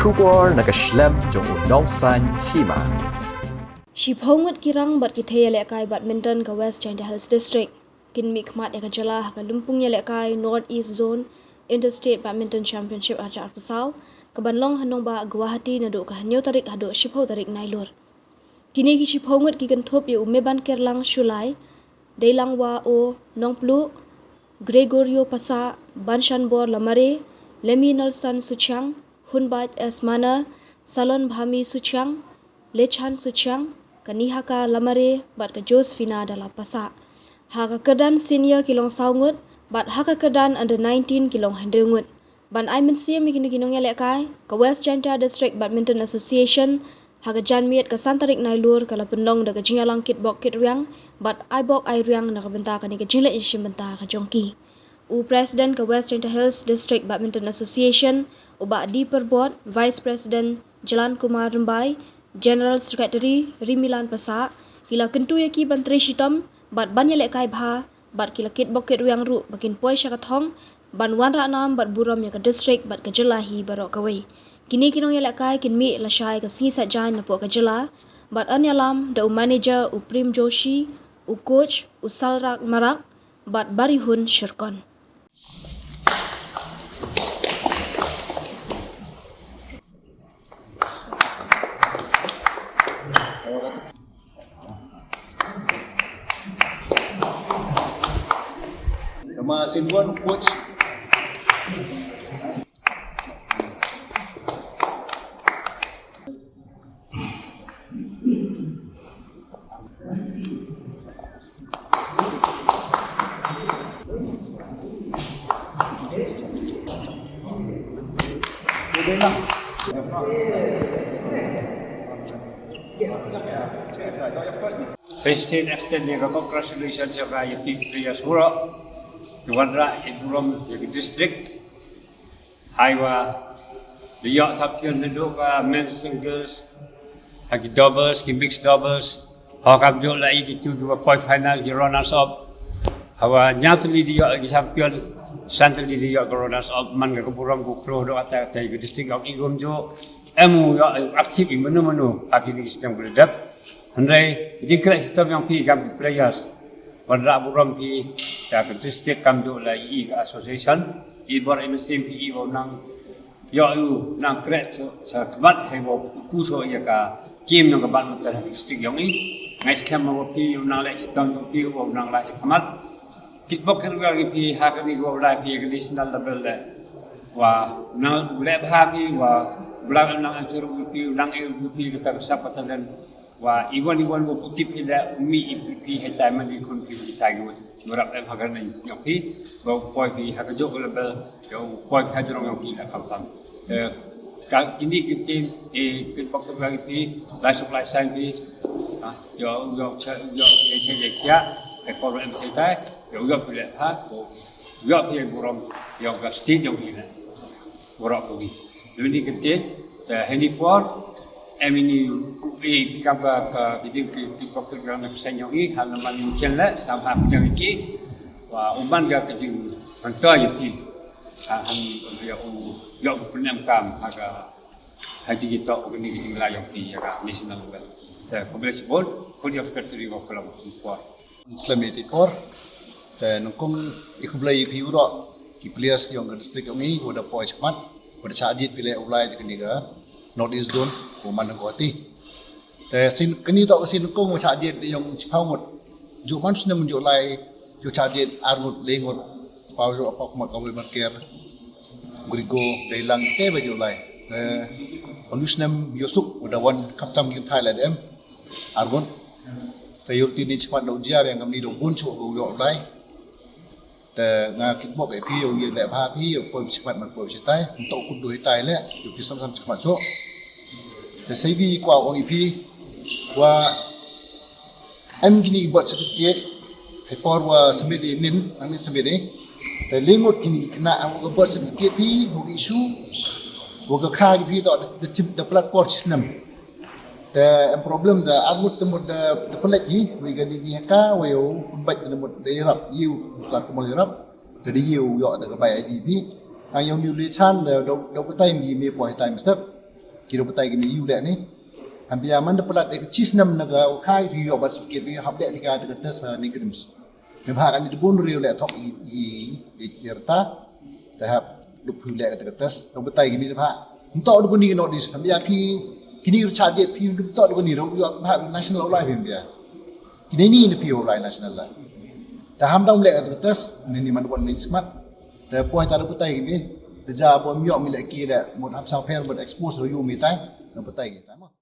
Shubor nakaslem jong unongsan Hima. Shibhongut kirang bat kithaya lekai badminton ka West Jaiñtia Hills District. Kin Mihkhmat ka jala ka lumpung ya lekai North East Zone Interstate Badminton Championship aja arpasau ka banlong hanong ba Guwahati nado ka hanyo tarik hado shibho tarik nailur. Kini ki shibhongut ki kentup ya umeban kerlang Shulai, Deilang wa o Nongplu, Gregorio Pasa, Banshan Bor Lamare, Lemi Nelson Suchang, Hunbat Esmana, Salon Bhami Suchang, Lechan Suchang, Kanihaka Lamare, bat ka Josephina dala Pasa. Haka kedan senior kilong saungut, bat haka kedan under 19 kilong hendrengut. Ban ai mensia mikini kinong yalekai, ka West Jaiñtia District Badminton Association, haka jan miet ka santarik nailur kala pendong daga jingalang kitbok kitriang, bat ai bok ai riang na kabenta ka ni ka jingla isim benta ka jongki. U President ka West Jaiñtia Hills District Badminton Association, uba di perbot Vice President Jalan Kumar Rembai, General Secretary Rimilan Pasa, hila kentu yaki bantri shitom, bat banya lekai bha, bat kila kitbok kitriang ru bakin poi syakathong, ban wan ranam bat buram ya ka district bat ka jelahi barok kawai. Kini kinong yalakai kin mi lasyai ka sisa jan na po ka jela, bat anyalam da u manager u Prim Joshi, u coach u Salrak Marak, bat barihun syirkon. Nama Sinwan coach. Saya extend yang congratulations kepada yang players semua, Juara Iburom yang district, Haiwa, dia champion duduk men's singles, lagi doubles, mixed doubles, hakam juga lagi gitu dua point final di runners up, Hawa nyatuli dia lagi champion, santuli dia ke runners up, man ke Iburom bukro doa tak district of Igom jo, emu aktif menu akhirnya sistem berdebat. Andai jika sistem yang pi kami players, pada Iburom pi tak district kami dulu lagi association, ibar MSM pi nang yo nang kret sekebat hebo kuso ya ka game yang kebat mentah district yang ini, ngai sekarang mau pi nang lagi sistem yang pi nang lagi kemat, kitbok lagi pi hak ni gua lagi pi national level le, wah nang lab happy wah belang nang anjur pi nang pi kita siapa talent. Wah, iwan wo putip ila mi pi hetai man di kon pi tai go berap em hagar nai yang pi go poi pi hakajo level yo poi hajrong yang pi la kam ka ini kitin kit bok lagi pi lai sang pi yo Jaiñtia e ko em sai yo pi le ha yo pi burom yo ga state yo pi la borok ko pi ini kitin heni por ini kam ka kijing ki program na senyo i halaman mungkin la sama pijang iki wa umban ga kijing anto yuki han yo punyam kam aga haji kita ini kijing la yuki ya national level ta public board kodi of country go kelam por Islamiti por dan nongkong ikublai pi uro ki players yang ke district ini udah poi cepat udah sajit pilih ulai je keniga North East Zone Kuman Guwahati.แต่สิ่งนี้ต่อสิ่งก็มาชาเจ็ดยังชิพาวหมดอยู่มันสุดมันอยู่ไรอยู่ชาเจ็ดอาร์มุดเลงหมดพาวอยู่ออกมาเอาไปมันเกลกริโกเดลังเต้ไปอยู่ไรคนยุสเนมยูสุกอุดาวันคำจำกินไทยแลนด์อาร์มุดแต่ยุตินี้ชิพันเราเจียยังกำนี้เราบุญโชว์อยู่ไรแต่งานคิดบอกไอ้พี่อยู่ยังแหละพาพี่อยู่ปล่อยชิพันมันปล่อยชิตายมันโตคุณดูให้ตายแล้วอยู่ที่ซ้ำๆชิพันโชว์แต่ใช้วีกว่าองค์พี่ว่าอันนี้บทสกิลให้พอว่าสมัยนี้นินอันนี้สมัยนี้แต่เลี้ยงหมดกินขณะเอาบทสกิลพี่หัวกิชูหัวกข้าพี่ต่อthe platform system แต่ problem แต่อาวุธทั้งหมด the pelagi วิกันนี่ก้าวเอวคุณบัดทั้งหมดได้รับยิวสัตว์ก็มาได้รับแต่ได้ยิวเยอะแต่ก็ไปไอดีพี่ทางยังนิวเลชันเราก็ได้มีปล่อย time step kira betai gini you lek ni hampir aman dapat dek cheese nam naga kai ri yo bat sikit bi hab dek tika te tes ni kedems me bha kan di bun ri lek thok i irta tahap luk hu lek te tes do betai gini bha tok do ni no dis hampir pi kini charge pi tok do ni ro yo bha national life bi ya kini ni pi life national life ta ham dong lek te tes ni man bon ni smart te point ta do betai gini จะบอมยอมมีแหละกีแหละหมดทับซาวเพลหมด expose เราอยู่มีใต้เราไปไต่กี่time